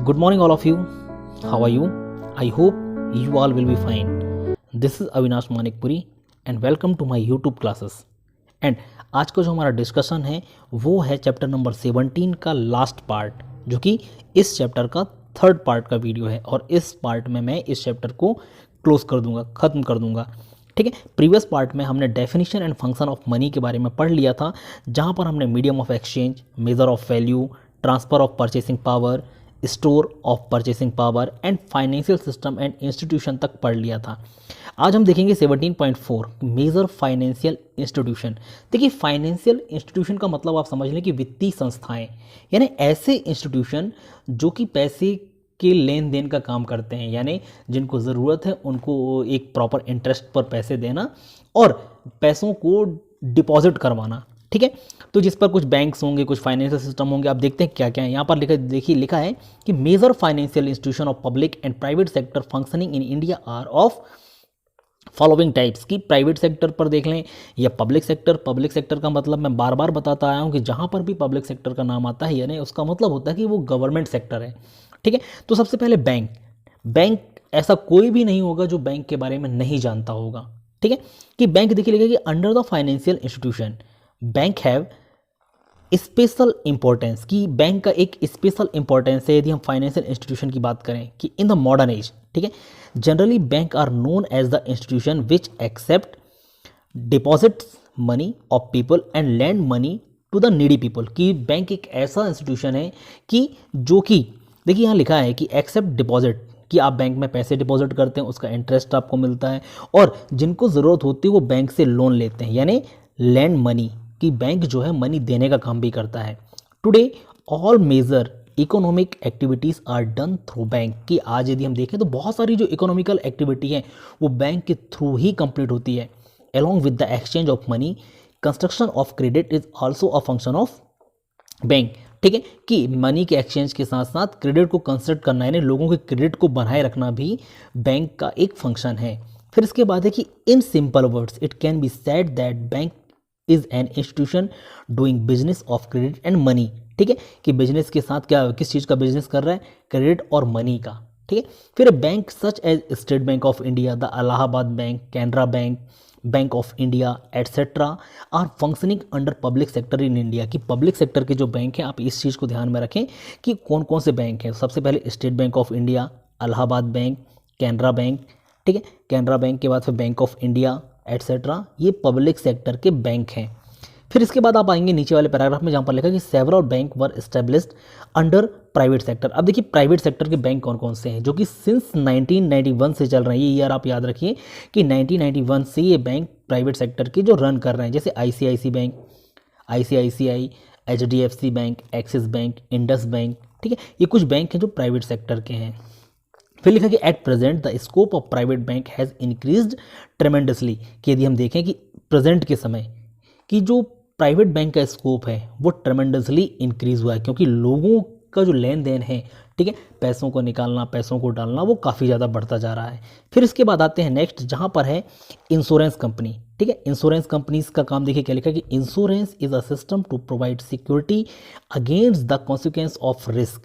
Good morning, all of you. How are you? I hope you all will be fine. This is Avinash Manikpuri and welcome to my YouTube classes. And आज का जो हमारा discussion है वो है chapter number 17 का last part, जो कि इस चैप्टर का थर्ड पार्ट का वीडियो है। और इस पार्ट में मैं इस चैप्टर को क्लोज कर दूंगा, ख़त्म कर दूंगा। ठीक है, प्रीवियस पार्ट में हमने definition and function of money के बारे में पढ़ लिया था, जहाँ पर हमने medium of exchange, measure of value, transfer of purchasing power, store of purchasing power and financial system and institution तक पढ़ लिया था। आज हम देखेंगे 17.4 मेजर फाइनेंशियल इंस्टीट्यूशन। देखिए, फाइनेंशियल इंस्टीट्यूशन का मतलब आप समझ लें कि वित्तीय संस्थाएं, यानी ऐसे इंस्टीट्यूशन जो कि पैसे के लेन देन का काम करते हैं, यानी जिनको ज़रूरत है उनको एक प्रॉपर इंटरेस्ट पर पैसे देना और पैसों को डिपॉजिट करवाना। ठीक है, तो जिस पर कुछ बैंक्स होंगे, कुछ फाइनेंशियल सिस्टम होंगे। आप देखते हैं क्या क्या है यहाँ पर लिखा है कि major financial institution of public and private sector functioning in India are of following types. की प्राइवेट सेक्टर पर देख लें या पब्लिक सेक्टर। पब्लिक सेक्टर का मतलब मैं बार बार बताता आया हूँ कि जहाँ पर भी पब्लिक सेक्टर का नाम आता है यानी उसका मतलब होता है कि वो गवर्नमेंट सेक्टर है। ठीक है, तो सबसे पहले बैंक ऐसा कोई भी नहीं होगा जो बैंक के बारे में नहीं जानता होगा। ठीक है, कि बैंक देखिए लिखा कि under the financial institution bank have special importance. की बैंक का एक स्पेशल इंपॉर्टेंस है यदि हम फाइनेंशियल इंस्टीट्यूशन की बात करें कि इन द मॉडर्न एज। ठीक है, generally bank are known as the institution which accept deposits money of people and lend money to the needy people. की बैंक एक ऐसा इंस्टीट्यूशन है कि जो कि देखिए यहाँ लिखा है कि एक्सेप्ट डिपॉजिट, कि आप बैंक में पैसे डिपॉजिट करते हैं, उसका इंटरेस्ट आपको मिलता है, और जिनको ज़रूरत होती है वो बैंक से लोन लेते हैं, यानी लैंड मनी। कि बैंक जो है मनी देने का काम भी करता है। Today all major economic activities are done through bank. कि आज यदि हम देखें तो बहुत सारी जो इकोनॉमिकल एक्टिविटी है वो बैंक के थ्रू ही कंप्लीट होती है। Along with the exchange of money, construction of credit is also a function of bank. ठीक है, कि मनी के एक्सचेंज के साथ साथ क्रेडिट को कंस्ट्रक्ट करना, यानी लोगों के क्रेडिट को बनाए रखना भी बैंक का एक फंक्शन है। फिर इसके बाद है कि in simple words it can be said that bank is an institution doing business of credit and money. ठीक है, कि बिजनेस के साथ क्या, किस चीज़ का बिजनेस कर रहा है, क्रेडिट और मनी का। ठीक है, फिर bank such as State Bank of India, the Allahabad Bank, Canara Bank, Bank of India etcetera are functioning under public sector in India. कि पब्लिक सेक्टर के जो बैंक हैं, आप इस चीज़ को ध्यान में रखें कि कौन कौन से बैंक हैं। सबसे पहले state Bank of India, Allahabad Bank, Canara bank. ठीक है, कैनरा बैंक के बाद फिर बैंक ऑफ इंडिया एटसेट्रा, ये पब्लिक सेक्टर के बैंक हैं। फिर इसके बाद आप आएंगे नीचे वाले पैराग्राफ में जहाँ पर लिखा कि several bank were established under private sector. अब देखिए प्राइवेट सेक्टर के बैंक कौन कौन से हैं जो कि सिंस 1991 से चल रहे हैं। ये ईयर आप याद रखिए कि 1991 से ये बैंक प्राइवेट सेक्टर के जो रन कर रहे हैं, जैसे ICICI bank, ICICI, HDFC bank, axis bank, Indus bank. ठीक है, ये कुछ बैंक हैं जो प्राइवेट सेक्टर के हैं। फिर लिखा कि at present the scope of private bank has increased tremendously. कि यदि हम देखें कि प्रेजेंट के समय कि जो प्राइवेट बैंक का स्कोप है वो ट्रेमेंडसली इंक्रीज हुआ है, क्योंकि लोगों का जो लेन देन है, ठीक है, पैसों को निकालना, पैसों को डालना, वो काफ़ी ज़्यादा बढ़ता जा रहा है। फिर इसके बाद आते हैं नेक्स्ट, जहाँ पर है इंश्योरेंस कंपनी। ठीक है, इंश्योरेंस कंपनीज का काम देखिए क्या लिखा कि insurance is a system to provide security against the consequence of risk,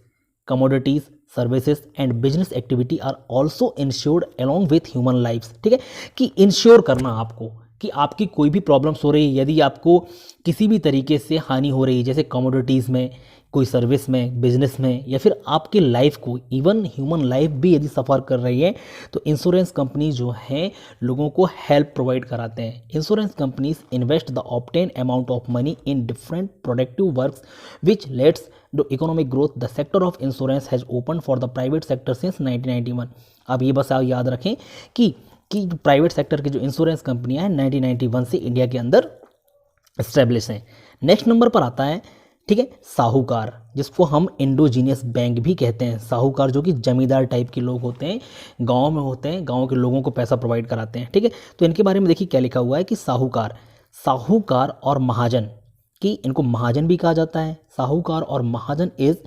commodities, services and business activity are also insured along with human lives. ठीक है, कि इंश्योर करना आपको कि आपकी कोई भी प्रॉब्लम्स हो रही है, यदि आपको किसी भी तरीके से हानि हो रही है, जैसे कमोडिटीज़ में, कोई सर्विस में, बिजनेस में, या फिर आपकी लाइफ को, इवन ह्यूमन लाइफ भी यदि सफ़र कर रही है, तो इंश्योरेंस कंपनी जो हैं लोगों को हेल्प प्रोवाइड कराते हैं। Insurance companies invest the obtain amount of money in different productive works which let's the economic growth. The sector of insurance has open for the private sector since 1991। अब ये बस आप याद रखें कि जो प्राइवेट सेक्टर की जो इंश्योरेंस कंपनियां हैं 1991 से इंडिया के अंदर एस्टेब्लिश हैं। नेक्स्ट नंबर पर आता है, ठीक है, साहूकार, जिसको हम इंडोजीनियस बैंक भी कहते हैं। साहूकार जो कि जमींदार टाइप के लोग होते हैं, गांव में होते हैं, गांव के लोगों को पैसा प्रोवाइड कराते हैं। ठीक है, तो इनके बारे में देखिए क्या लिखा हुआ है कि साहूकार और महाजन, कि इनको महाजन भी कहा जाता है। साहूकार और mahajan is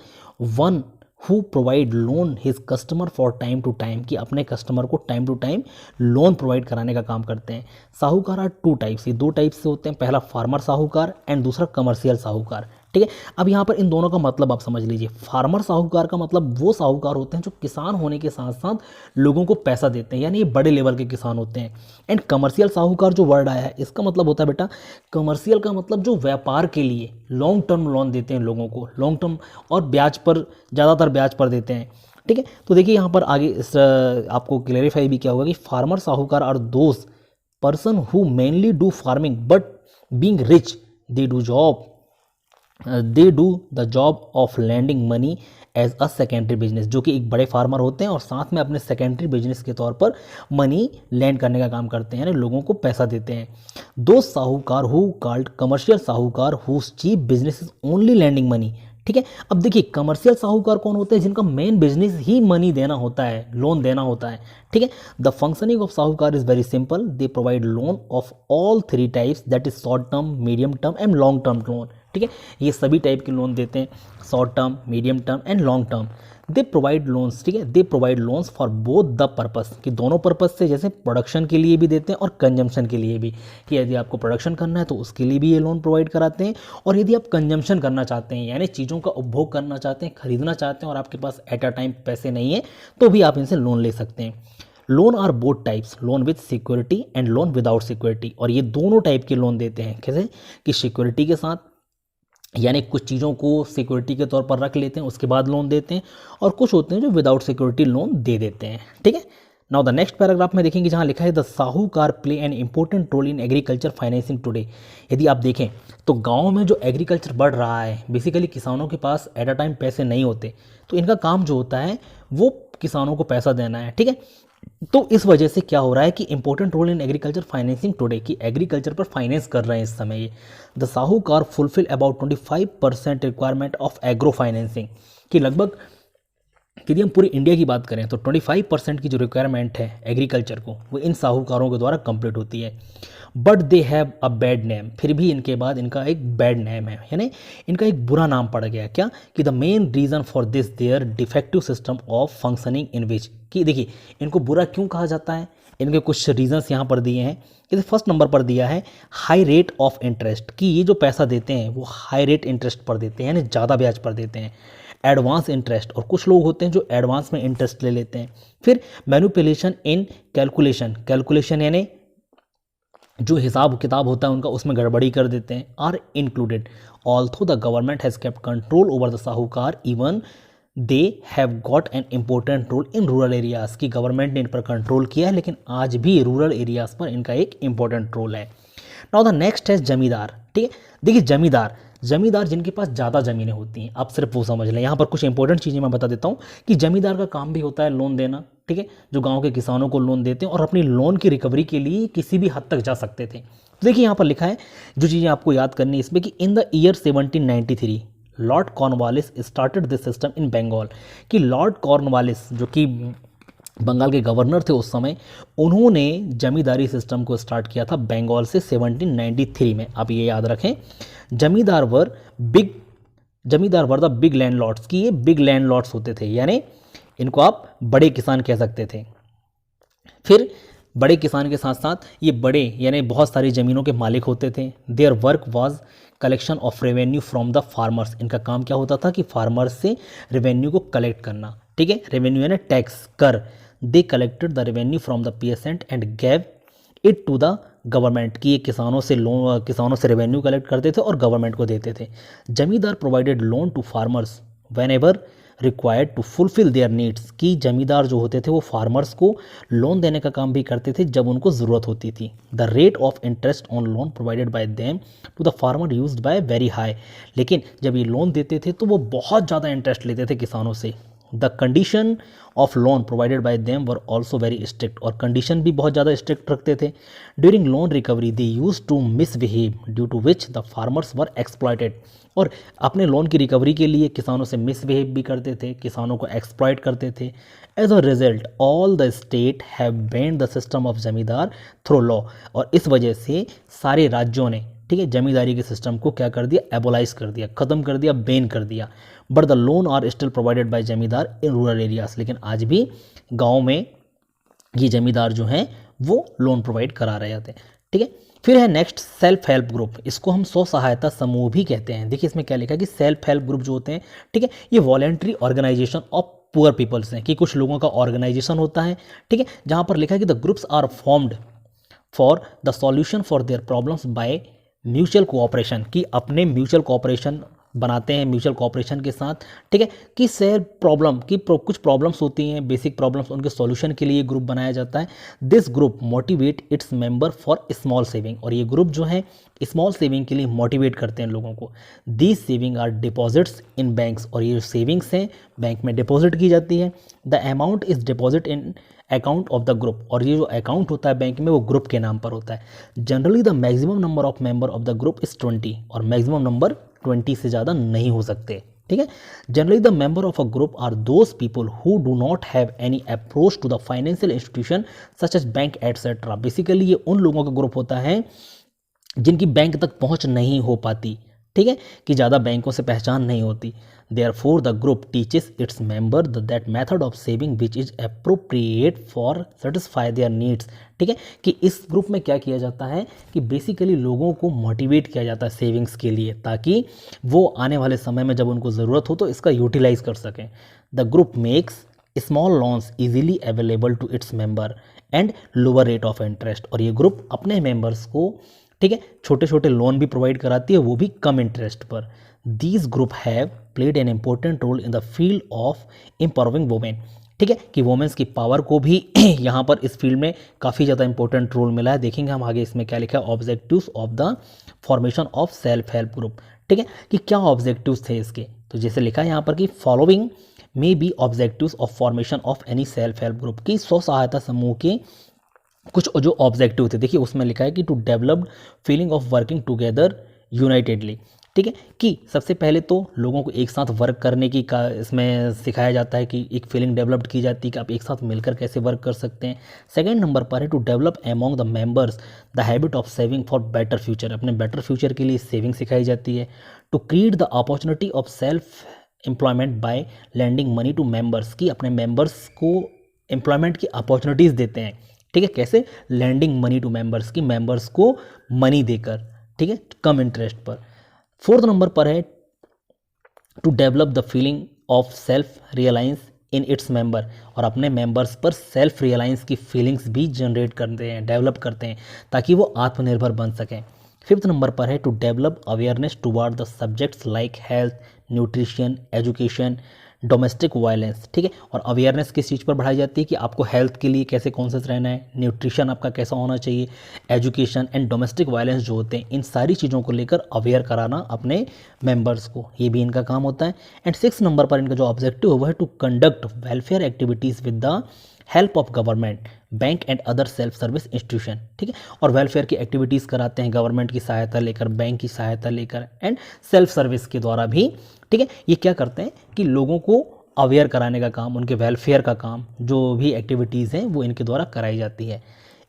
one who provide loan his customer for time to time, कि अपने कस्टमर को time to time loan provide कराने का काम करते हैं। साहूकार आर टू टाइप्स, ये दो टाइप्स से होते हैं, पहला फार्मर साहूकार एंड दूसरा कमर्शियल साहूकार। ठीक है। अब यहाँ पर इन दोनों का मतलब आप समझ लीजिए। फार्मर साहूकार का मतलब वो साहूकार होते हैं जो किसान होने के साथ साथ लोगों को पैसा देते हैं, यानी ये बड़े लेवल के किसान होते हैं। एंड कमर्शियल साहूकार जो वर्ड आया है, इसका मतलब होता है बेटा, कमर्शियल का मतलब जो व्यापार के लिए लॉन्ग टर्म लोन देते हैं लोगों को, लॉन्ग टर्म और ब्याज पर, ज़्यादातर ब्याज पर देते हैं। ठीक है, तो देखिए यहाँ पर आगे आपको क्लेरिफाई भी क्या होगा कि farmer sahukar are those person who mainly do farming but being rich they do the job of lending money as a secondary business, जो कि एक बड़े फार्मर होते हैं और साथ में अपने सेकेंडरी बिजनेस के तौर पर मनी लैंड करने का काम करते हैं, यानी लोगों को पैसा देते हैं। Those sahukar who called commercial sahukar whose chief business is only lending money. ठीक है, अब देखिए कमर्शियल साहूकार कौन होते हैं, जिनका मेन बिजनेस ही मनी देना होता है, लोन देना होता है। ठीक है, द फंक्शनिंग ऑफ साहूकार is very simple, they provide loan of all three types, that is short term, medium term and long term loan. ठीक है, ये सभी टाइप के लोन देते हैं, short term, medium term and long term. They provide loans, ठीक है, they provide loans for both the purpose, कि दोनों पर्पस से, जैसे प्रोडक्शन के लिए भी देते हैं और कंजम्पशन के लिए भी, कि यदि आपको प्रोडक्शन करना है तो उसके लिए भी ये लोन प्रोवाइड कराते हैं, और यदि आप कंजम्पशन करना चाहते हैं, यानी चीज़ों का उपभोग करना चाहते हैं, खरीदना चाहते हैं और आपके पास एट अ टाइम पैसे नहीं है, तो भी आप इनसे लोन ले सकते हैं। Loan are both types, loan with security and loan without security, और ये दोनों टाइप के लोन देते हैं। कैसे कि सिक्योरिटी के साथ, यानी कुछ चीज़ों को सिक्योरिटी के तौर पर रख लेते हैं उसके बाद लोन देते हैं, और कुछ होते हैं जो विदाउट सिक्योरिटी लोन दे देते हैं। ठीक है, नाउ द नेक्स्ट पैराग्राफ में देखेंगे जहाँ लिखा है the sahukar play an important role in agriculture financing today. यदि आप देखें तो गाँव में जो एग्रीकल्चर बढ़ रहा है, बेसिकली किसानों के पास एट अ टाइम पैसे नहीं होते, तो इनका काम जो होता है वो किसानों को पैसा देना है। ठीक है, तो इस वजह से क्या हो रहा है कि important role in agriculture financing today, कि एग्रीकल्चर पर फाइनेंस कर रहे हैं इस समय ये। The sahukar fulfil about 25% requirement of agro financing, कि लगभग यदि हम पूरी इंडिया की बात करें तो 25% की जो रिक्वायरमेंट है एग्रीकल्चर को, वो इन साहूकारों के द्वारा कंप्लीट होती है। But they have a bad name, फिर भी इनके बाद इनका एक बैड नेम है, यानी इनका एक बुरा नाम पड़ गया। क्या कि the main reason for this their defective system of functioning in which, कि देखिए इनको बुरा क्यों कहा जाता है, इनके कुछ रीजंस यहाँ पर दिए हैं। इसे फर्स्ट नंबर पर दिया है हाई रेट ऑफ इंटरेस्ट, कि ये जो पैसा देते हैं वो हाई रेट इंटरेस्ट पर देते हैं, यानी ज़्यादा ब्याज पर देते हैं। एडवांस इंटरेस्ट, और कुछ लोग होते हैं जो एडवांस में इंटरेस्ट ले लेते हैं। फिर मैनिपुलेशन इन कैलकुलेशन, कैलकुलेशन यानी जो हिसाब किताब होता है उनका, उसमें गड़बड़ी कर देते हैं। Are included although the government has kept control over the sahukar, even they have got an important role in rural areas, की गवर्नमेंट ने इन पर कंट्रोल किया है, लेकिन आज भी रूरल एरियाज़ पर इनका एक इंपॉर्टेंट रोल है। नाउ द नेक्स्ट है जमींदार। ठीक है, देखिए जमींदार, जमींदार जिनके पास ज़्यादा ज़मीनें होती हैं, आप सिर्फ वो समझ लें। यहाँ पर कुछ इंपॉर्टेंट चीज़ें मैं बता देता हूँ कि जमींदार का काम भी होता है लोन देना। ठीक है, जो गांव के किसानों को लोन देते हैं और अपनी लोन की रिकवरी के लिए किसी भी हद तक जा सकते थे। तो देखिए यहाँ पर लिखा है जो चीज़ें आपको याद करनी है इसमें, कि in the year 1793 Lord Cornwallis started this system in Bengal, कि लॉर्ड कॉर्नवालिस जो कि बंगाल के गवर्नर थे उस समय, उन्होंने जमींदारी सिस्टम को स्टार्ट किया था बंगाल से 1793 में। आप ये याद रखें, जमींदार वर द बिग लैंडलॉर्ड्स, की ये बिग लैंडलॉर्ड्स होते थे, यानी इनको आप बड़े किसान कह सकते थे। फिर बड़े किसान के साथ साथ ये बड़े यानी बहुत सारी ज़मीनों के मालिक होते थे। Their work was collection of revenue from the farmers, इनका काम क्या होता था कि फार्मर्स से रेवेन्यू को कलेक्ट करना। ठीक है, रेवेन्यू यानी टैक्स, कर। They collected the revenue from the peasant and gave it to the government, की ये किसानों से रेवेन्यू कलेक्ट करते थे और गवर्नमेंट को देते थे। Zamindar provided loan to farmers whenever required to fulfil their needs, की जमींदार जो होते थे वो फार्मर्स को लोन देने का काम भी करते थे जब उनको ज़रूरत होती थी। The rate of interest on loan provided by them to the farmer used by very high, लेकिन जब ये लोन देते थे तो वो बहुत ज़्यादा इंटरेस्ट लेते थे किसानों से। The condition of loan provided by them were also very strict, और कंडीशन भी बहुत ज़्यादा स्ट्रिक्ट रखते थे। During loan recovery they use to misbehave due to which the farmers were exploited, और अपने लोन की रिकवरी के लिए किसानों से मिसबिहेव भी करते थे, किसानों को एक्सप्लॉयट करते थे। As a result all the state have banned the system of zamindar through law, और इस वजह से सारे राज्यों ने, ठीक है, जमींदारी के सिस्टम को क्या कर दिया, एबोलाइज कर दिया, ख़त्म कर दिया, बैन कर दिया। But the loan are still provided by zamindar in rural areas, लेकिन आज भी गाँव में ये जमींदार जो हैं वो लोन प्रोवाइड करा रहे थे। ठीक है, फिर है नेक्स्ट सेल्फ हेल्प ग्रुप, इसको हम स्व सहायता समूह भी कहते हैं। देखिए इसमें क्या लिखा है कि सेल्फ हेल्प ग्रुप जो होते हैं, ठीक है, ये voluntary organisation of poor peoples हैं, कि कुछ लोगों का ऑर्गेनाइजेशन होता है, ठीक है, जहां पर लिखा है कि the groups are formed for the solution for their problems by mutual cooperation, कि अपने म्यूचुअल कोऑपरेशन बनाते हैं म्यूचुअल कोऑपरेशन के साथ, ठीक है, कि सेल्फ प्रॉब्लम की कुछ प्रॉब्लम्स होती हैं, बेसिक प्रॉब्लम्स, उनके सॉल्यूशन के लिए ग्रुप बनाया जाता है। This group motivate its member for small saving, और ये ग्रुप जो है स्मॉल सेविंग के लिए मोटिवेट करते हैं लोगों को। These saving are deposits in banks, और ये जो सेविंग्स हैं बैंक में डिपॉजिट की जाती है। The amount is deposit in account of the group, और ये जो अकाउंट होता है बैंक में वो ग्रुप के नाम पर होता है। Generally the maximum number of member of the group is 20, और मैक्सिमम नंबर 20 से ज़्यादा नहीं हो सकते, ठीक है। Generally the member of a group are those people who do not have any approach to the financial institution such as bank etcetera. Basically ये उन लोगों का ग्रुप होता है जिनकी बैंक तक पहुंच नहीं हो पाती, ठीक है, कि ज़्यादा बैंकों से पहचान नहीं होती। Therefore, the group teaches its member that method of saving which is appropriate for satisfy their needs, ठीक है, कि इस ग्रुप में क्या किया जाता है कि बेसिकली लोगों को मोटिवेट किया जाता है सेविंग्स के लिए, ताकि वो आने वाले समय में जब उनको ज़रूरत हो तो इसका यूटिलाइज कर सकें। The group makes small loans easily available to its member and lower rate of interest, और ये ग्रुप अपने मेंबर्स को, ठीक है, छोटे छोटे लोन भी प्रोवाइड कराती है, वो भी कम इंटरेस्ट पर। These group have played an important role in the field of empowering women, ठीक है, कि वुमेन्स की पावर को भी यहाँ पर इस फील्ड में काफ़ी ज़्यादा इंपॉर्टेंट रोल मिला है। देखेंगे हम आगे इसमें क्या लिखा है, objectives of the formation of self help group, ठीक है, कि क्या ऑब्जेक्टिव्स थे इसके। तो जैसे लिखा है यहाँ पर कि following may be objectives of formation of any self help group, की स्व सहायता समूह के कुछ जो ऑब्जेक्टिव थे। देखिए उसमें लिखा है कि to develop feeling of working together unitedly, ठीक है, कि सबसे पहले तो लोगों को एक साथ वर्क करने की का इसमें सिखाया जाता है, कि एक फीलिंग डेवलप्ड की जाती है कि आप एक साथ मिलकर कैसे वर्क कर सकते हैं। सेकेंड नंबर पर है to develop among the members the habit of saving for better future, अपने बेटर फ्यूचर के लिए सेविंग सिखाई जाती है। To create the opportunity of self employment by lending money to members, की अपने मेंबर्स को एम्प्लॉयमेंट की अपॉर्चुनिटीज़ देते हैं, ठीक है, कैसे, लैंडिंग मनी टू मेंबर्स, की मेंबर्स को मनी देकर, ठीक है, कम इंटरेस्ट पर। फोर्थ नंबर पर है to develop the feeling of self reliance in its member, और अपने मेंबर्स पर सेल्फ रियलाइंस की फीलिंग्स भी जनरेट करते हैं, डेवलप करते हैं, ताकि वो आत्मनिर्भर बन सकें। फिफ्थ नंबर पर है to develop awareness toward the subjects like health, nutrition, education, domestic violence, ठीक है, और अवेयरनेस किस चीज़ पर बढ़ाई जाती है कि आपको हेल्थ के लिए कैसे कॉन्शियस रहना है, न्यूट्रिशन आपका कैसा होना चाहिए, एजुकेशन एंड डोमेस्टिक वायलेंस जो होते हैं, इन सारी चीज़ों को लेकर अवेयर कराना अपने मेंबर्स को, ये भी इनका काम होता है। एंड 6 नंबर पर इनका जो ऑब्जेक्टिव है वो है to conduct welfare activities with the help of government, bank and other self service institution, ठीक है, और वेलफेयर की एक्टिविटीज़ कराते हैं गवर्नमेंट की सहायता लेकर, बैंक की सहायता लेकर एंड सेल्फ सर्विस के द्वारा भी, ठीक है। ये क्या करते हैं कि लोगों को अवेयर कराने का काम, उनके वेलफेयर का काम, जो भी एक्टिविटीज़ हैं वो इनके द्वारा कराई जाती है।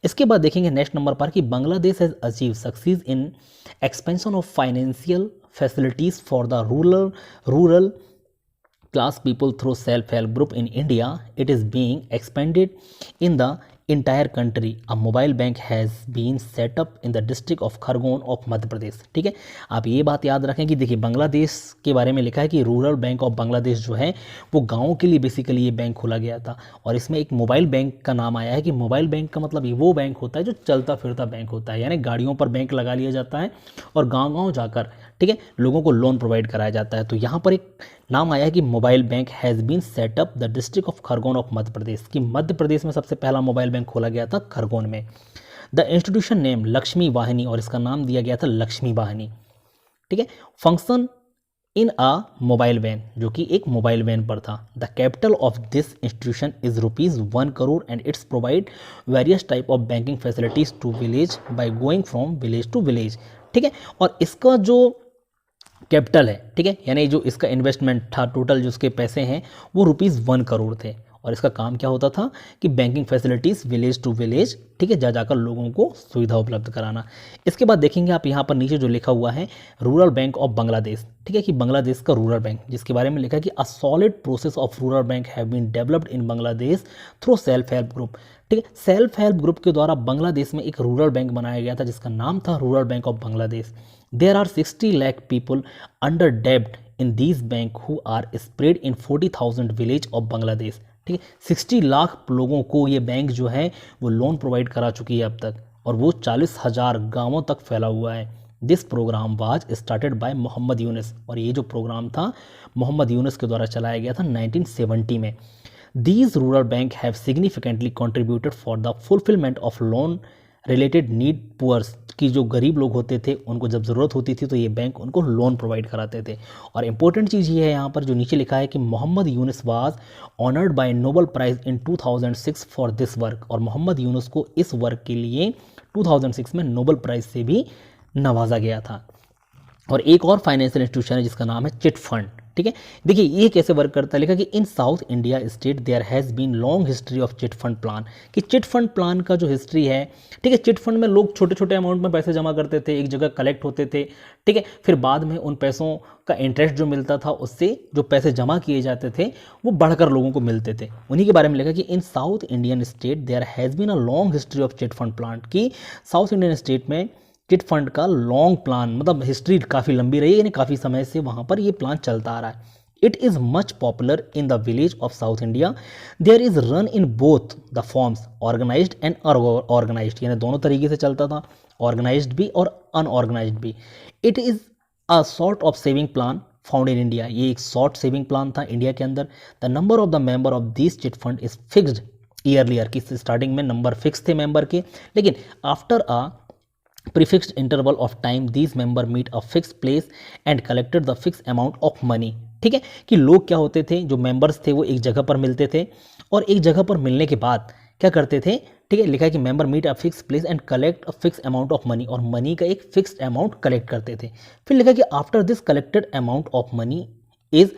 इसके बाद देखेंगे नेक्स्ट नंबर पर कि Bangladesh has achieve success in expansion of financial facilities for the rural class people through self-help group in India. It is being expanded in the entire country. A mobile bank has been set up in the district of Khargone of Madhya Pradesh, ठीक है। आप ये बात याद रखें कि देखिए बांग्लादेश के बारे में लिखा है कि रूरल बैंक ऑफ बांग्लादेश जो है वो गाँव के लिए बेसिकली ये बैंक खोला गया था, और इसमें एक मोबाइल बैंक का नाम आया है कि मोबाइल बैंक का मतलब ये वो बैंक होता है जो चलता फिरता बैंक होता है, यानी गाड़ियों पर बैंक लगा लिया जाता है और गाँव-गाँव जाकर, ठीक है, लोगों को लोन प्रोवाइड कराया जाता है। तो यहाँ पर एक नाम आया है कि mobile bank has been setup the district of Khargone of Madhya Pradesh, कि मध्य प्रदेश में सबसे पहला मोबाइल बैंक खोला गया था खरगोन में। द इंस्टीट्यूशन नेम लक्ष्मी वाहिनी, और इसका नाम दिया गया था लक्ष्मी वाहिनी, ठीक है। Function in a mobile van, जो कि एक मोबाइल वैन पर था। The capital of this institution is ₹1 crore and its provide various type of banking facilities to village by going from village to village, ठीक है। और इसका जो कैपिटल है, ठीक है, यानी जो इसका इन्वेस्टमेंट था, टोटल जो उसके पैसे हैं वो ₹1 करोड़ थे, और इसका काम क्या होता था कि banking facilities village to village, ठीक है, जा जाकर लोगों को सुविधा उपलब्ध कराना। इसके बाद देखेंगे आप यहाँ पर नीचे जो लिखा हुआ है रूरल बैंक ऑफ बांग्लादेश, ठीक है, कि बांग्लादेश का रूरल बैंक, जिसके बारे में लिखा है कि a solid process of rural bank have been developed in Bangladesh through self help group, ठीक है। सेल्फ हेल्प ग्रुप के द्वारा बांग्लादेश में एक रूरल बैंक बनाया गया था जिसका नाम था rural bank of Bangladesh. There are 60 lakh people under डेब्ट in this bank who are spread in 40,000 village of Bangladesh, ठीक है। 60 लाख लोगों को ये बैंक जो है वो लोन प्रोवाइड करा चुकी है अब तक, और वो 40,000 गाँवों तक फैला हुआ है। This programme was started by Mohammad Yunus, और ये जो प्रोग्राम था मोहम्मद यूनुस के द्वारा चलाया गया था 1970 में। These rural bank have significantly contributed for the fulfillment of loan related need poor, कि जो गरीब लोग होते थे उनको जब ज़रूरत होती थी तो ये बैंक उनको लोन प्रोवाइड कराते थे। और इम्पोर्टेंट चीज़ ये है यहाँ पर जो नीचे लिखा है कि Mohammad Yunus was honoured by Nobel prize in 2006 for this work, और मोहम्मद यूनुस को इस वर्क के लिए 2006 में नोबेल प्राइज़ से भी नवाजा गया था। और एक और फाइनेंशियल इंस्टीट्यूशन है जिसका नाम है चिट फंड, ठीक है। देखिए ये कैसे वर्क करता है, लिखा कि in South India state there has been long history of chit fund plan, कि चिट फंड प्लान का जो हिस्ट्री है, ठीक है, चिट फंड में लोग छोटे छोटे अमाउंट में पैसे जमा करते थे, एक जगह कलेक्ट होते थे, ठीक है, फिर बाद में उन पैसों का इंटरेस्ट जो मिलता था उससे जो पैसे जमा किए जाते थे वो बढ़कर लोगों को मिलते थे। उन्हीं के बारे में लिखा कि in South Indian state there has been a long history of chit fund plan, कि साउथ इंडियन स्टेट में चिट फंड का लॉन्ग प्लान, मतलब हिस्ट्री काफ़ी लंबी रही है, यानी काफ़ी समय से वहाँ पर ये प्लान चलता आ रहा है। It is much popular in the village of South India. There is run in both the forms, organized and unorganized, यानी दोनों तरीके से चलता था, organized भी और unorganized भी। It is a sort of saving plan found in India. ये एक शॉर्ट सेविंग प्लान था इंडिया के अंदर। The number of the member of this chit fund is fixed yearly, की स्टार्टिंग में नंबर फिक्स थे मेंबर के, लेकिन after a prefixed interval of time these member meet a fixed place and collected the fixed amount of money, ठीक है, कि लोग क्या होते थे, जो मेंबर्स थे वो एक जगह पर मिलते थे, और एक जगह पर मिलने के बाद क्या करते थे, ठीक है, लिखा है कि member meet a fix place and collect a fix amount of money, और मनी का एक फिक्स्ड अमाउंट कलेक्ट करते थे। फिर लिखा है कि after this collected amount of money is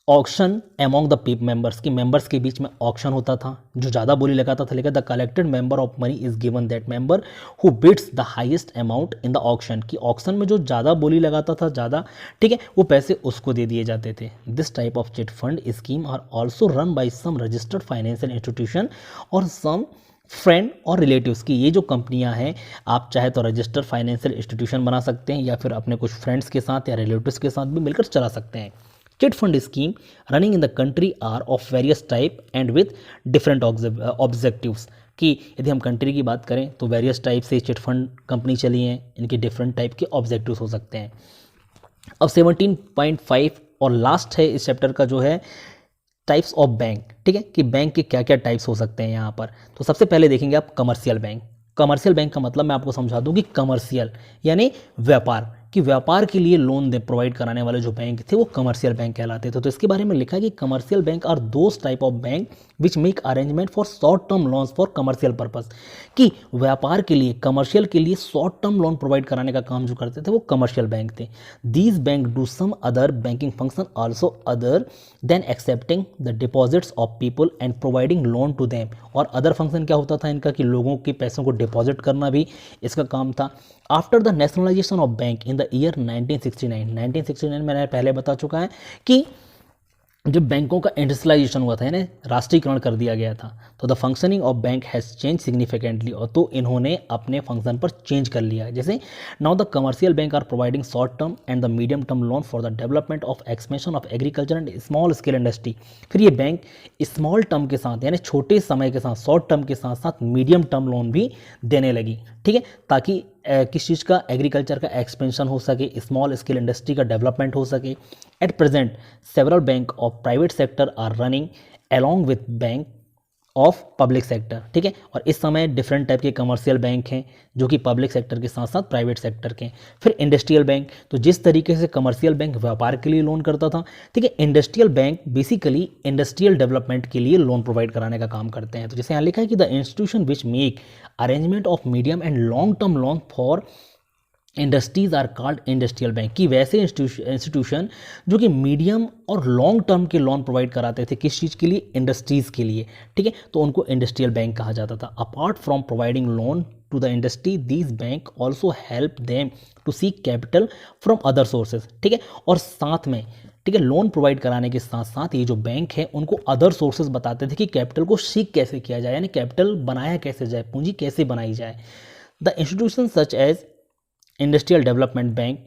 auction among the peep members, की मेंबर्स के बीच में ऑक्शन होता था, जो ज़्यादा बोली लगाता था, लिखा the collected member of money is given that member who bids the highest amount in the auction, की ऑक्शन में जो ज़्यादा बोली लगाता था, ज़्यादा, ठीक है, वो पैसे उसको दे दिए जाते थे। This type of chit fund scheme are also run by some registered financial institution और सम फ्रेंड और रिलेटिव्स, की ये जो कंपनियां हैं आप चाहे तो रजिस्टर्ड फाइनेंशियल इंस्टीट्यूशन बना सकते हैं या फिर अपने कुछ फ्रेंड्स के साथ या रिलेटिव्स के साथ भी मिलकर चला सकते हैं। Chit fund scheme running in the country are of various type and with different objectives, कि यदि हम कंट्री की बात करें तो वेरियस टाइप से चिट फंड कंपनी चली हैं, इनके डिफरेंट टाइप के ऑब्जेक्टिव्स हो सकते हैं। अब 17.5 और लास्ट है इस चैप्टर का जो है टाइप्स ऑफ बैंक, ठीक है, कि बैंक के क्या क्या टाइप्स हो सकते हैं यहाँ पर। तो सबसे पहले देखेंगे आप कमर्शियल बैंक। कमर्शियल बैंक का मतलब मैं आपको समझा दूं कि कमर्शियल यानी व्यापार, कि व्यापार के लिए लोन दे प्रोवाइड कराने वाले जो बैंक थे वो कमर्शियल बैंक कहलाते थे। तो इसके बारे में लिखा है कि commercial bank are those type of bank which make arrangement for short term loans for commercial purpose, कि व्यापार के लिए, कमर्शियल के लिए शॉर्ट टर्म लोन प्रोवाइड कराने का काम जो करते थे वो कमर्शियल बैंक थे। These bank do some other banking function also other than accepting the deposits of people and providing loan to them, और अदर फंक्शन क्या होता था इनका, कि लोगों के पैसों को डिपॉजिट करना भी इसका काम था। After the nationalisation of bank in the year 1969 मैंने पहले बता चुका है कि जब बैंकों का इंडस्ट्रियलाइजेशन हुआ था, यानी राष्ट्रीयकरण कर दिया गया था, तो the functioning of bank has change significantly, और तो इन्होंने अपने फंक्शन पर चेंज कर लिया। जैसे now the commercial bank are providing short term and the medium term loan for the development of expansion of agriculture and small scale industry. फिर ये बैंक स्मॉल टर्म के साथ यानी छोटे समय के साथ, शॉर्ट टर्म के साथ साथ मीडियम टर्म लोन भी देने लगी, ठीक है, ताकि किस चीज़ का, एग्रीकल्चर का एक्सपेंशन हो सके, स्मॉल स्केल इंडस्ट्री का डेवलपमेंट हो सके। At present several bank of private sector are running along with bank of public sector, ठीक है, और इस समय डिफरेंट टाइप के कमर्शियल बैंक हैं जो कि पब्लिक सेक्टर के साथ साथ प्राइवेट सेक्टर के हैं। फिर इंडस्ट्रियल बैंक, तो जिस तरीके से कमर्शियल बैंक व्यापार के लिए लोन करता था, ठीक है, industrial bank basically industrial development के लिए लोन प्रोवाइड कराने का काम करते हैं। तो जैसे यहाँ लिखा है कि the institution which make arrangement of medium and long term loan for industries are called industrial bank, कि वैसे इंस्टीट्यूशन जो कि मीडियम और लॉन्ग टर्म के लोन प्रोवाइड कराते थे, किस चीज़ के लिए, इंडस्ट्रीज़ के लिए, ठीक है, तो उनको इंडस्ट्रियल बैंक कहा जाता था। Apart from providing loan to the industry, these bank also help them to seek capital from other sources, ठीक है, और साथ में, ठीक है, लोन प्रोवाइड कराने के साथ साथ ये जो बैंक है उनको अदर सोर्सेज बताते थे कि कैपिटल को सीक कैसे किया जाए, यानी कैपिटल बनाया कैसे जाए, पूंजी कैसे बनाई जाए। The institution such as industrial development bank,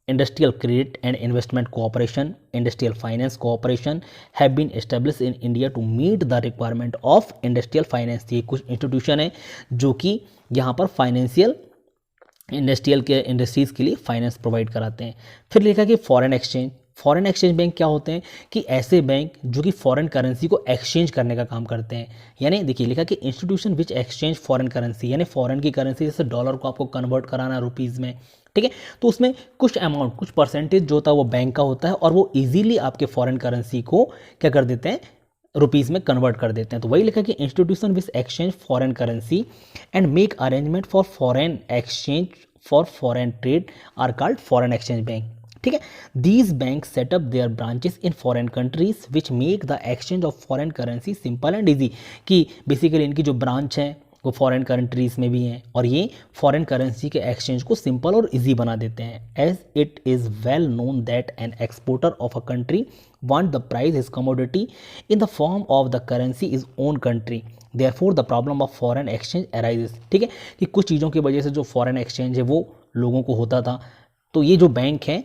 industrial credit and investment cooperation, industrial finance cooperation have been establish in India to meet the requirement of industrial finance. ये कुछ इंस्टीट्यूशन है जो कि यहाँ पर फाइनेंशियल इंडस्ट्रीज़ के लिए फाइनेंस प्रोवाइड कराते हैं। फिर लिखा कि foreign exchange, foreign exchange bank क्या होते हैं, कि ऐसे बैंक जो कि फॉरेन करेंसी को एक्सचेंज करने का काम करते हैं। यानी देखिए लिखा कि institution which exchange foreign currency, यानी फॉरेन की करेंसी जैसे डॉलर को आपको कन्वर्ट कराना रुपीज़ में, ठीक है, तो उसमें कुछ अमाउंट, कुछ परसेंटेज जो होता है वो बैंक का होता है और वो इजीली आपके फॉरेन करेंसी को क्या कर देते हैं, रुपीज़ में कन्वर्ट कर देते हैं। तो वही लिखा कि institution which exchange foreign currency and make arrangement for foreign exchange for foreign trade are called foreign exchange bank, ठीक है। These bank set up their branches in foreign countries which make the exchange of foreign currency simple and easy, कि basically इनकी जो branch है वो foreign countries में भी हैं और ये फॉरेन करेंसी के एक्सचेंज को सिंपल और इजी बना देते हैं। As it is well known that an exporter of a country want the price his commodity in the form of the currency is own country, therefore the problem of foreign exchange arises, ठीक है, कि कुछ चीज़ों की वजह से जो foreign exchange है वो लोगों को होता था, तो ये जो बैंक है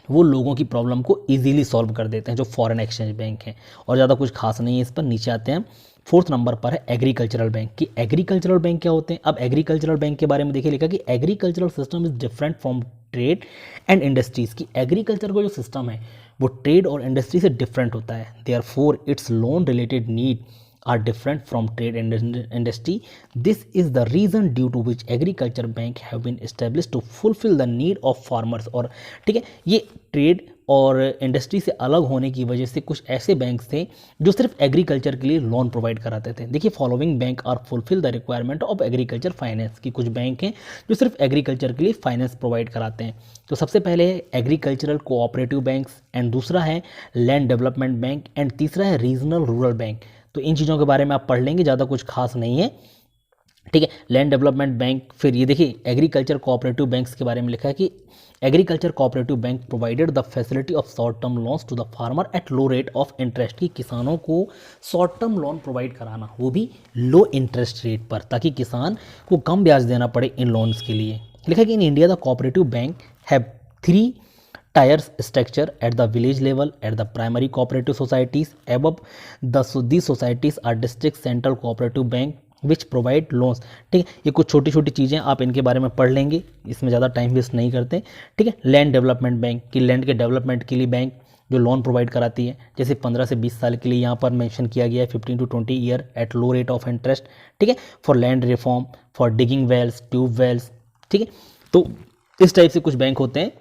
वो लोगों की प्रॉब्लम को इजीली सॉल्व कर देते हैं, जो फॉरेन एक्सचेंज बैंक हैं। और ज़्यादा कुछ खास नहीं है इस पर। नीचे आते हैं, 4th नंबर पर है एग्रीकल्चरल बैंक, कि एग्रीकल्चरल बैंक क्या होते हैं। अब एग्रीकल्चरल बैंक के बारे में देखिए, लिखा कि agricultural system is different from trade and industries, की एग्रीकल्चर का जो सिस्टम है वो ट्रेड और इंडस्ट्री से डिफरेंट होता है। Therefore it's loan related need are different from trade and industry. This is the reason due to which agriculture bank have been established to fulfill the need of farmers। और ठीक है, ये trade और industry से अलग होने की वजह से कुछ ऐसे बैंक थे जो सिर्फ एग्रीकल्चर के लिए लोन प्रोवाइड कराते थे। देखिए, following bank are fulfil the requirement of agriculture finance, की कुछ बैंक हैं जो सिर्फ एग्रीकल्चर के लिए फाइनेंस प्रोवाइड कराते हैं। तो सबसे पहले है एग्रीकल्चरल कोऑपरेटिव बैंक्स, एंड दूसरा है लैंड डेवलपमेंट बैंक, एंड तीसरा है रीजनल रूरल बैंक। तो इन चीज़ों के बारे में आप पढ़ लेंगे, ज़्यादा कुछ खास नहीं है, ठीक है। लैंड डेवलपमेंट बैंक, फिर ये देखिए एग्रीकल्चर कोऑपरेटिव बैंक्स के बारे में लिखा है कि agriculture cooperative bank provided the facility of short term loans to the farmer at low rate of interest, की किसानों को शॉर्ट टर्म लोन प्रोवाइड कराना, वो भी लो इंटरेस्ट रेट पर, ताकि किसान को कम ब्याज देना पड़े इन लोन्स के लिए। लिखा कि in India the cooperative bank have 3 tiers structure at the village level at the primary cooperative societies above these societies are district central cooperative bank which provide loans, ठीक है। ये कुछ छोटी छोटी चीज़ें आप इनके बारे में पढ़ लेंगे, इसमें ज़्यादा टाइम वेस्ट नहीं करते, ठीक है। लैंड डेवलपमेंट बैंक, की लैंड के डेवलपमेंट के लिए बैंक जो लोन प्रोवाइड कराती है, जैसे 15 से 20 साल के लिए यहाँ पर मेंशन किया गया है 15 to 20 year at low rate of interest, ठीक है, for land reform, for digging wells, tube wells, ठीक है। तो इस टाइप से कुछ बैंक होते हैं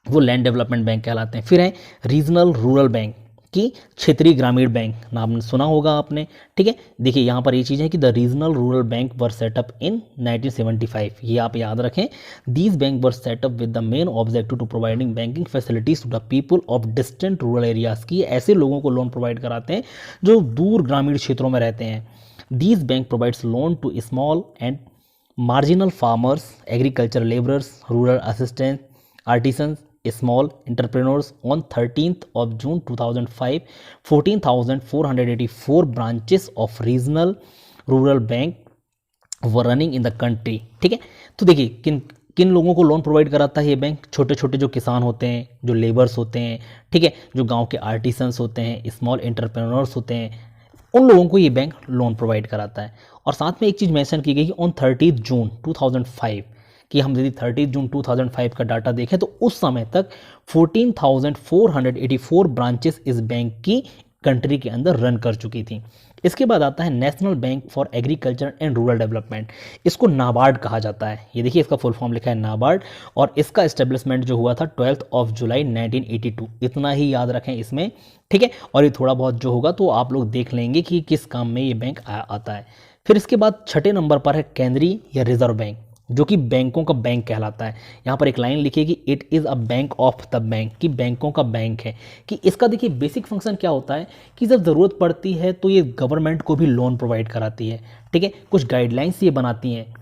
वो लैंड डेवलपमेंट बैंक कहलाते हैं। फिर है रीजनल रूरल बैंक, की क्षेत्रीय ग्रामीण बैंक, नाम सुना होगा आपने, ठीक है। देखिए यहाँ पर ये चीज़ है कि the regional rural bank were set up in 1975, ये आप याद रखें। These bank were set up with the main objective to providing banking facilities to the people of distant rural areas, की ऐसे लोगों को लोन प्रोवाइड कराते हैं जो दूर ग्रामीण क्षेत्रों में रहते हैं। These bank provides loan to small and marginal farmers, agriculture labourers, rural assistant, artisans, small entrepreneurs। On 13th of June 2005, 14,484 branches of regional rural bank were running in the country, ठीक है। तो देखिए किन किन लोगों को लोन प्रोवाइड कराता है ये बैंक, छोटे छोटे जो किसान होते हैं, जो लेबर्स होते हैं, ठीक है, जो गांव के आर्टिसंस होते हैं, स्मॉल एंटरप्रेन्योर्स होते हैं, उन लोगों को ये बैंक लोन प्रोवाइड कराता है। और साथ में एक चीज़ मेंशन की गई कि ऑन 30 जून 2005, कि हम यदि 30 जून 2005 का डाटा देखें तो उस समय तक 14,484 ब्रांचेस इस बैंक की कंट्री के अंदर रन कर चुकी थी। इसके बाद आता है national bank for agriculture and rural development, इसको नाबार्ड कहा जाता है। ये देखिए इसका फुल फॉर्म लिखा है नाबार्ड, और इसका एस्टेब्लिशमेंट जो हुआ था 12 जुलाई 1982, इतना ही याद रखें इसमें, ठीक है। और ये थोड़ा बहुत जो होगा तो आप लोग देख लेंगे कि किस काम में ये बैंक आता है। फिर इसके बाद 6ठे नंबर पर है केंद्रीय या रिजर्व बैंक, जो कि बैंकों का बैंक कहलाता है। यहाँ पर एक लाइन लिखिए कि it is a bank of the bank, कि बैंकों का बैंक है। कि इसका देखिए बेसिक फंक्शन क्या होता है कि जब ज़रूरत पड़ती है तो ये गवर्नमेंट को भी लोन प्रोवाइड कराती है, ठीक है। कुछ गाइडलाइंस ये बनाती हैं,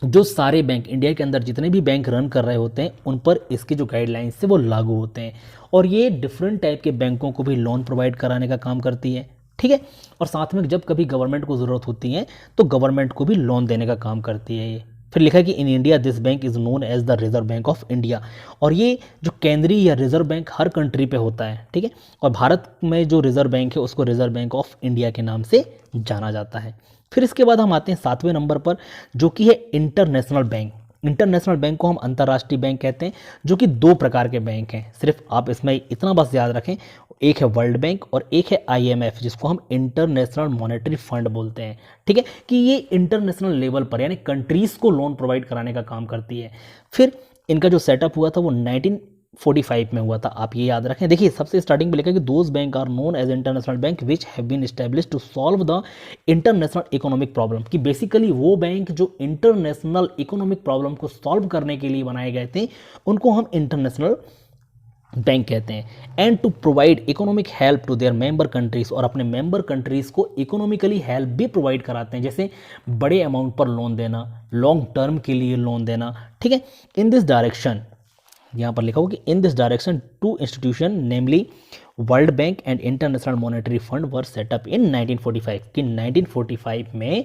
जो सारे बैंक इंडिया के अंदर जितने भी बैंक रन कर रहे होते हैं उन पर इसके जो गाइडलाइंस है वो लागू होते हैं। और ये डिफरेंट टाइप के बैंकों को भी लोन प्रोवाइड कराने का काम करती है, ठीक है। और साथ में जब कभी गवर्नमेंट को ज़रूरत होती है तो गवर्नमेंट को भी लोन देने का काम करती है ये। फिर लिखा है कि in India this bank is known as the Reserve Bank of India. और ये जो केंद्रीय या रिजर्व बैंक हर कंट्री पे होता है, ठीक है। और भारत में जो रिजर्व बैंक है उसको रिजर्व बैंक ऑफ इंडिया के नाम से जाना जाता है। फिर इसके बाद हम आते हैं 7वें नंबर पर, जो कि है इंटरनेशनल बैंक। इंटरनेशनल बैंक को हम अंतर्राष्ट्रीय बैंक कहते हैं, जो कि 2 प्रकार के बैंक हैं। सिर्फ आप इसमें इतना बस याद रखें, एक है वर्ल्ड बैंक और एक है IMF, जिसको हम इंटरनेशनल मॉनेटरी फंड बोलते हैं, ठीक है। कि ये इंटरनेशनल लेवल पर यानी कंट्रीज को लोन प्रोवाइड कराने का काम करती है। फिर इनका जो सेटअप हुआ था वो 1945 में हुआ था, आप ये याद रखें। देखिए सबसे स्टार्टिंग में लिखा है कि those bank are known as international bank which have been established to solve the international economic problem. कि बेसिकली वो बैंक जो इंटरनेशनल इकोनॉमिक प्रॉब्लम को सॉल्व करने के लिए बनाए गए थे उनको हम इंटरनेशनल बैंक कहते हैं। And to provide economic help to their member countries, और अपने मेंबर कंट्रीज को इकोनॉमिकली हेल्प भी प्रोवाइड कराते हैं, जैसे बड़े अमाउंट पर लोन देना, लॉन्ग टर्म के लिए लोन देना, ठीक है। इन दिस डायरेक्शन, यहाँ पर लिखा हो कि in this direction 2 institution namely World Bank and International Monetary Fund were set up in 1945। कि 1945 में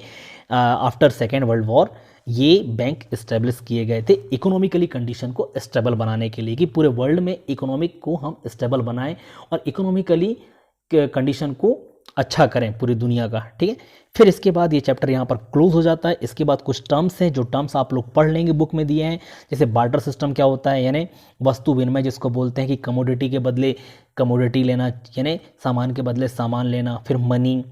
आफ्टर सेकेंड वर्ल्ड वॉर ये बैंक इस्टेब्लिश किए गए थे इकोनॉमिकली कंडीशन को स्टेबल बनाने के लिए, कि पूरे वर्ल्ड में इकोनॉमिक को हम स्टेबल बनाएं और इकोनॉमिकली कंडीशन को अच्छा करें पूरी दुनिया का, ठीक है। फिर इसके बाद ये चैप्टर यहाँ पर क्लोज हो जाता है। इसके बाद कुछ टर्म्स हैं जो टर्म्स आप लोग पढ़ लेंगे, बुक में दिए हैं। जैसे बार्टर सिस्टम क्या होता है, यानी वस्तु विनिमय जिसको बोलते हैं, कि कमोडिटी के बदले कमोडिटी लेना, यानी सामान के बदले सामान लेना। फिर मनी,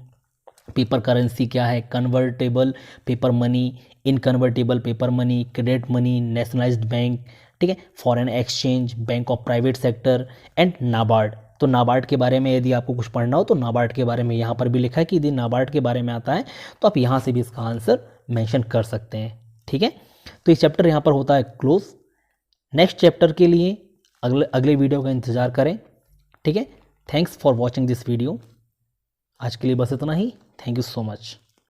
पेपर करेंसी क्या है, convertible paper money, inconvertible paper money, credit money, nationalised bank, ठीक है, foreign exchange, bank of private sector and NABARD. तो नाबार्ड के बारे में यदि आपको कुछ पढ़ना हो तो नाबार्ड के बारे में यहाँ पर भी लिखा है कि यदि नाबार्ड के बारे में आता है तो आप यहाँ से भी इसका आंसर मेंशन कर सकते हैं, ठीक है। तो ये चैप्टर यहाँ पर होता है क्लोज। नेक्स्ट चैप्टर के लिए अगले वीडियो का इंतज़ार करें, ठीक है। Thanks for watching this video. आज के लिए बस इतना ही। Thank you so much.